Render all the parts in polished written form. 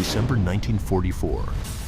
December 1944,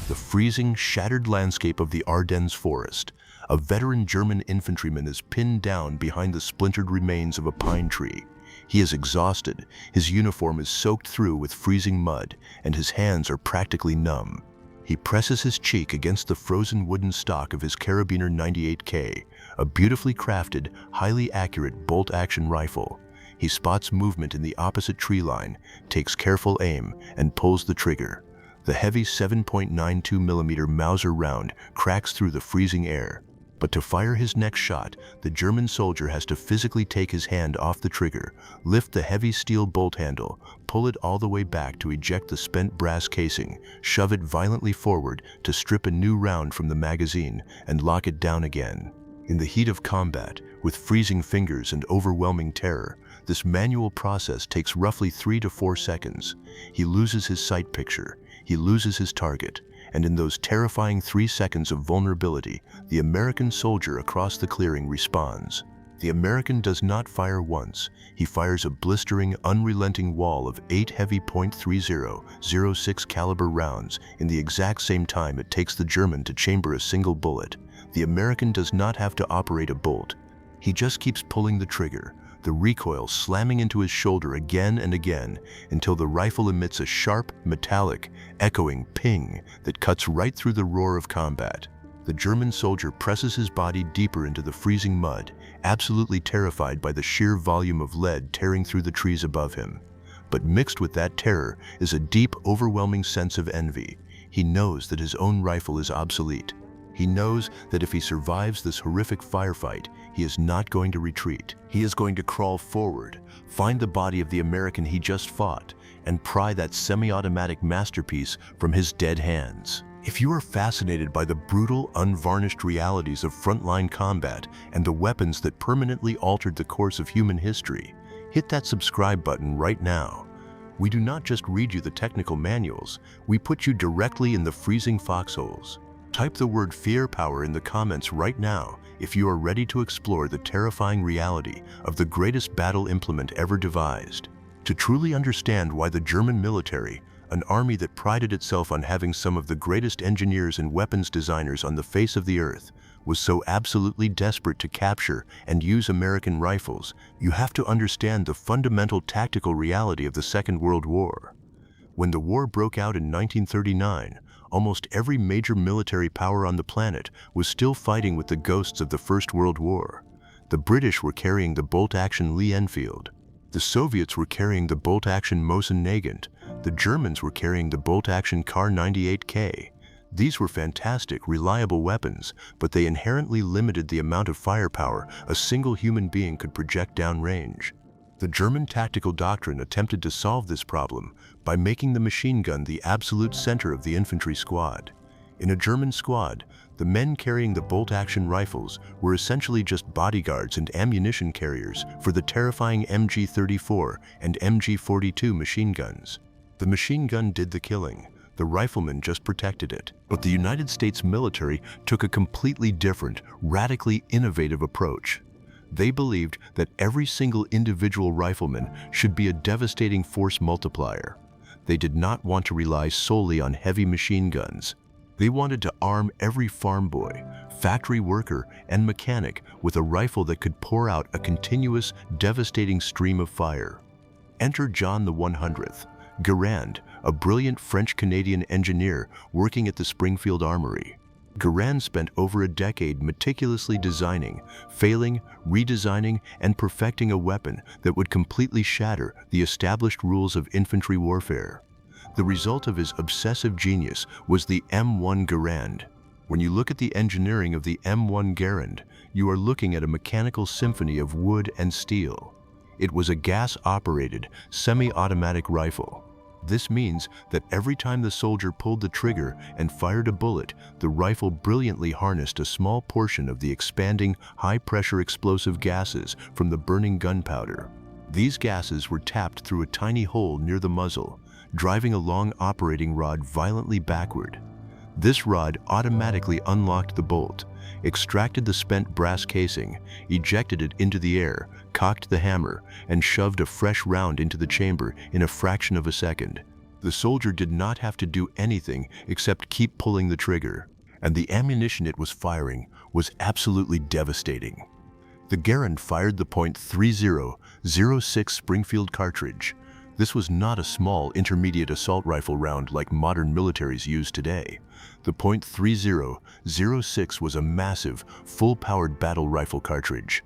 the freezing, shattered landscape of the Ardennes forest. A veteran German infantryman is pinned down behind the splintered remains of a pine tree. He is exhausted, his uniform is soaked through with freezing mud, and his hands are practically numb. He presses his cheek against the frozen wooden stock of his Carabiner 98K, a beautifully crafted, highly accurate bolt-action rifle. He spots movement in the opposite tree line, takes careful aim, and pulls the trigger. The heavy 7.92mm Mauser round cracks through the freezing air. But to fire his next shot, the German soldier has to physically take his hand off the trigger, lift the heavy steel bolt handle, pull it all the way back to eject the spent brass casing, shove it violently forward to strip a new round from the magazine, and lock it down again. In the heat of combat, with freezing fingers and overwhelming terror, this manual process takes roughly 3 to 4 seconds. He loses his sight picture, he loses his target, and in those terrifying 3 seconds of vulnerability, the American soldier across the clearing responds. The American does not fire once. He fires a blistering, unrelenting wall of 8 heavy .30-06 caliber rounds in the exact same time it takes the German to chamber a single bullet. The American does not have to operate a bolt. He just keeps pulling the trigger, the recoil slamming into his shoulder again and again until the rifle emits a sharp, metallic, echoing ping that cuts right through the roar of combat. The German soldier presses his body deeper into the freezing mud, absolutely terrified by the sheer volume of lead tearing through the trees above him. But mixed with that terror is a deep, overwhelming sense of envy. He knows that his own rifle is obsolete. He knows that if he survives this horrific firefight, he is not going to retreat. He is going to crawl forward, find the body of the American he just fought, and pry that semi-automatic masterpiece from his dead hands. If you are fascinated by the brutal, unvarnished realities of frontline combat and the weapons that permanently altered the course of human history, hit that subscribe button right now. We do not just read you the technical manuals, we put you directly in the freezing foxholes. Type the word fear power in the comments right now if you are ready to explore the terrifying reality of the greatest battle implement ever devised. To truly understand why the German military, an army that prided itself on having some of the greatest engineers and weapons designers on the face of the earth, was so absolutely desperate to capture and use American rifles, you have to understand the fundamental tactical reality of the Second World War. When the war broke out in 1939, almost every major military power on the planet was still fighting with the ghosts of the First World War. The British were carrying the bolt-action Lee Enfield. The Soviets were carrying the bolt-action Mosin Nagant. The Germans were carrying the bolt-action Kar 98K. These were fantastic, reliable weapons, but they inherently limited the amount of firepower a single human being could project downrange. The German tactical doctrine attempted to solve this problem by making the machine gun the absolute center of the infantry squad. In a German squad, the men carrying the bolt-action rifles were essentially just bodyguards and ammunition carriers for the terrifying MG-34 and MG-42 machine guns. The machine gun did the killing, the rifleman just protected it. But the United States military took a completely different, radically innovative approach. They believed that every single individual rifleman should be a devastating force multiplier. They did not want to rely solely on heavy machine guns. They wanted to arm every farm boy, factory worker, and mechanic with a rifle that could pour out a continuous, devastating stream of fire. Enter John the 100th, Garand, a brilliant French-Canadian engineer working at the Springfield Armory. Garand spent over a decade meticulously designing, failing, redesigning, and perfecting a weapon that would completely shatter the established rules of infantry warfare. The result of his obsessive genius was the M1 Garand. When you look at the engineering of the M1 Garand, you are looking at a mechanical symphony of wood and steel. It was a gas-operated, semi-automatic rifle. This means that every time the soldier pulled the trigger and fired a bullet, the rifle brilliantly harnessed a small portion of the expanding, high-pressure explosive gases from the burning gunpowder. These gases were tapped through a tiny hole near the muzzle, driving a long operating rod violently backward. This rod automatically unlocked the bolt, extracted the spent brass casing, ejected it into the air, cocked the hammer, and shoved a fresh round into the chamber in a fraction of a second. The soldier did not have to do anything except keep pulling the trigger, and the ammunition it was firing was absolutely devastating. The Garand fired the .3006 Springfield cartridge. This was not a small intermediate assault rifle round like modern militaries use today. The .3006 was a massive, full-powered battle rifle cartridge.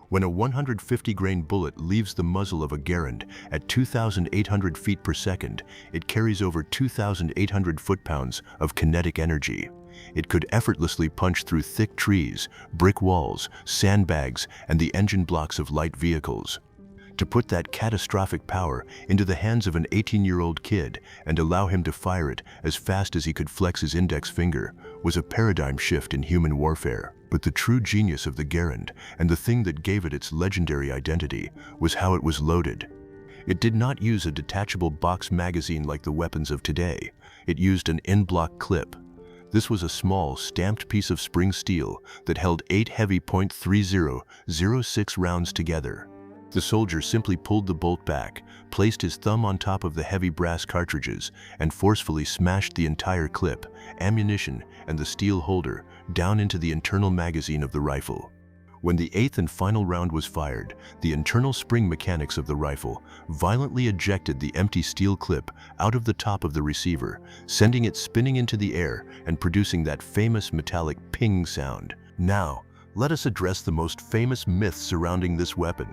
When a 150-grain bullet leaves the muzzle of a Garand at 2,800 feet per second, it carries over 2,800 foot-pounds of kinetic energy. It could effortlessly punch through thick trees, brick walls, sandbags, and the engine blocks of light vehicles. To put that catastrophic power into the hands of an 18-year-old kid and allow him to fire it as fast as he could flex his index finger was a paradigm shift in human warfare. But the true genius of the Garand, and the thing that gave it its legendary identity, was how it was loaded. It did not use a detachable box magazine like the weapons of today. It used an in-block clip. This was a small, stamped piece of spring steel that held 8 heavy .3006 rounds together. The soldier simply pulled the bolt back, placed his thumb on top of the heavy brass cartridges, and forcefully smashed the entire clip, ammunition, and the steel holder down into the internal magazine of the rifle. When the 8th and final round was fired, the internal spring mechanics of the rifle violently ejected the empty steel clip out of the top of the receiver, sending it spinning into the air and producing that famous metallic ping sound. Now, let us address the most famous myths surrounding this weapon.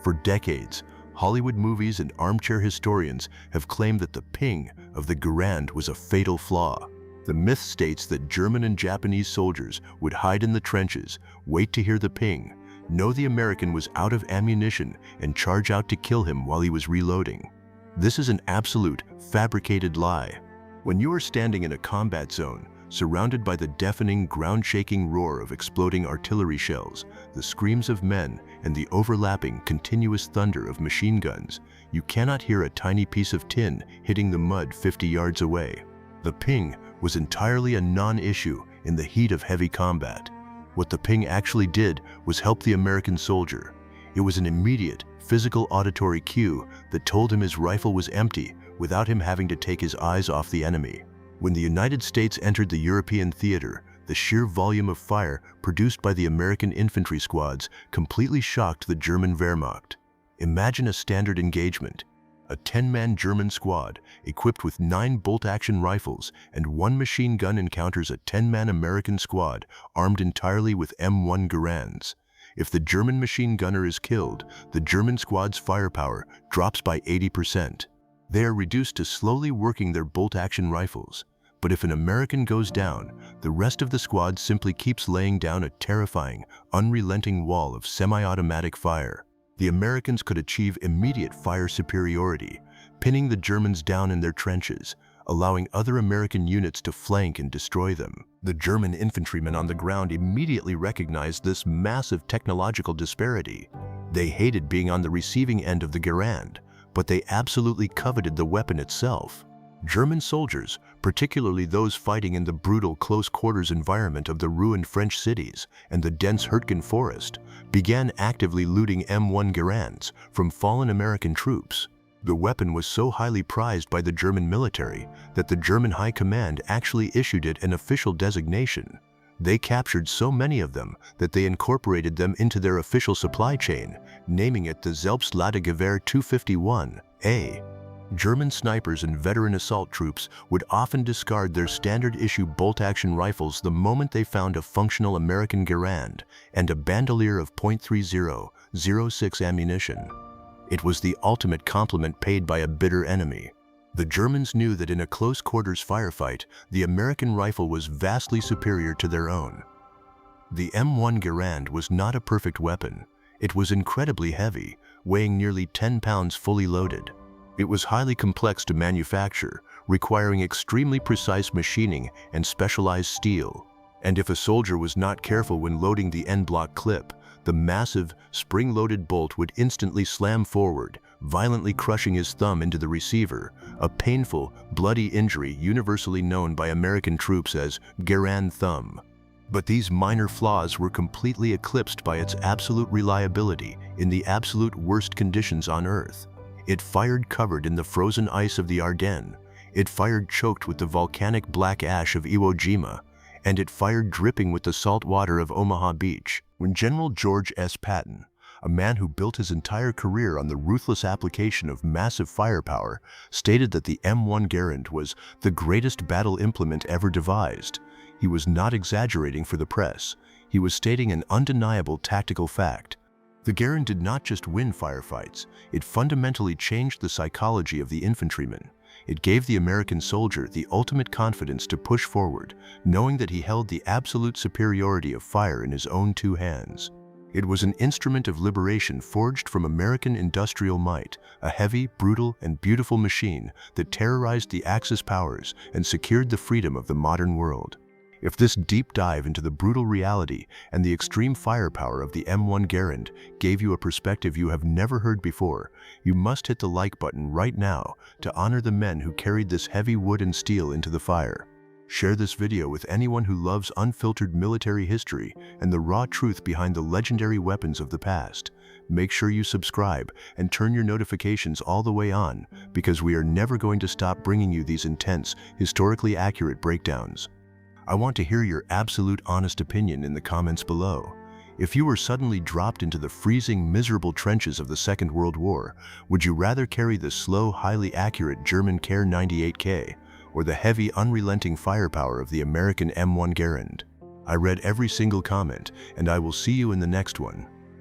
For decades, Hollywood movies and armchair historians have claimed that the ping of the Garand was a fatal flaw. The myth states that German and Japanese soldiers would hide in the trenches, wait to hear the ping, know the American was out of ammunition, and charge out to kill him while he was reloading. This is an absolute, fabricated lie. When you are standing in a combat zone, surrounded by the deafening, ground-shaking roar of exploding artillery shells, the screams of men, and the overlapping, continuous thunder of machine guns, you cannot hear a tiny piece of tin hitting the mud 50 yards away. The ping was entirely a non-issue in the heat of heavy combat. What the ping actually did was help the American soldier. It was an immediate, physical auditory cue that told him his rifle was empty without him having to take his eyes off the enemy. When the United States entered the European theater, the sheer volume of fire produced by the American infantry squads completely shocked the German Wehrmacht. Imagine a standard engagement. A 10-man German squad, equipped with 9 bolt-action rifles and 1 machine gun, encounters a 10-man American squad armed entirely with M1 Garands. If the German machine gunner is killed, the German squad's firepower drops by 80%. They are reduced to slowly working their bolt-action rifles. But if an American goes down, the rest of the squad simply keeps laying down a terrifying, unrelenting wall of semi-automatic fire. The Americans could achieve immediate fire superiority, pinning the Germans down in their trenches, allowing other American units to flank and destroy them. The German infantrymen on the ground immediately recognized this massive technological disparity. They hated being on the receiving end of the Garand, but they absolutely coveted the weapon itself. German soldiers, particularly those fighting in the brutal close-quarters environment of the ruined French cities and the dense Hurtgen forest, began actively looting M1 Garands from fallen American troops. The weapon was so highly prized by the German military that the German High Command actually issued it an official designation. They captured so many of them that they incorporated them into their official supply chain, naming it the Selbstladegewehr 251A. German snipers and veteran assault troops would often discard their standard-issue bolt-action rifles the moment they found a functional American Garand and a bandolier of .3006 ammunition. It was the ultimate compliment paid by a bitter enemy. The Germans knew that in a close-quarters firefight, the American rifle was vastly superior to their own. The M1 Garand was not a perfect weapon. It was incredibly heavy, weighing nearly 10 pounds fully loaded. It was highly complex to manufacture, requiring extremely precise machining and specialized steel. And if a soldier was not careful when loading the end-block clip, the massive, spring-loaded bolt would instantly slam forward, violently crushing his thumb into the receiver, a painful, bloody injury universally known by American troops as Garand thumb. But these minor flaws were completely eclipsed by its absolute reliability in the absolute worst conditions on Earth. It fired covered in the frozen ice of the Ardennes, It fired choked with the volcanic black ash of Iwo Jima, and it fired dripping with the salt water of Omaha Beach. When General George S. Patton, a man who built his entire career on the ruthless application of massive firepower, stated that the M1 Garand was the greatest battle implement ever devised, he was not exaggerating for the press. He was stating an undeniable tactical fact. The Garand did not just win firefights, it fundamentally changed the psychology of the infantrymen. It gave the American soldier the ultimate confidence to push forward, knowing that he held the absolute superiority of fire in his own two hands. It was an instrument of liberation forged from American industrial might, a heavy, brutal, and beautiful machine that terrorized the Axis powers and secured the freedom of the modern world. If this deep dive into the brutal reality and the extreme firepower of the M1 Garand gave you a perspective you have never heard before, you must hit the like button right now to honor the men who carried this heavy wood and steel into the fire. Share this video with anyone who loves unfiltered military history and the raw truth behind the legendary weapons of the past. Make sure you subscribe and turn your notifications all the way on, because we are never going to stop bringing you these intense, historically accurate breakdowns. I want to hear your absolute honest opinion in the comments below. If you were suddenly dropped into the freezing, miserable trenches of the Second World War, would you rather carry the slow, highly accurate German Kar 98K or the heavy, unrelenting firepower of the American M1 Garand? I read every single comment, and I will see you in the next one.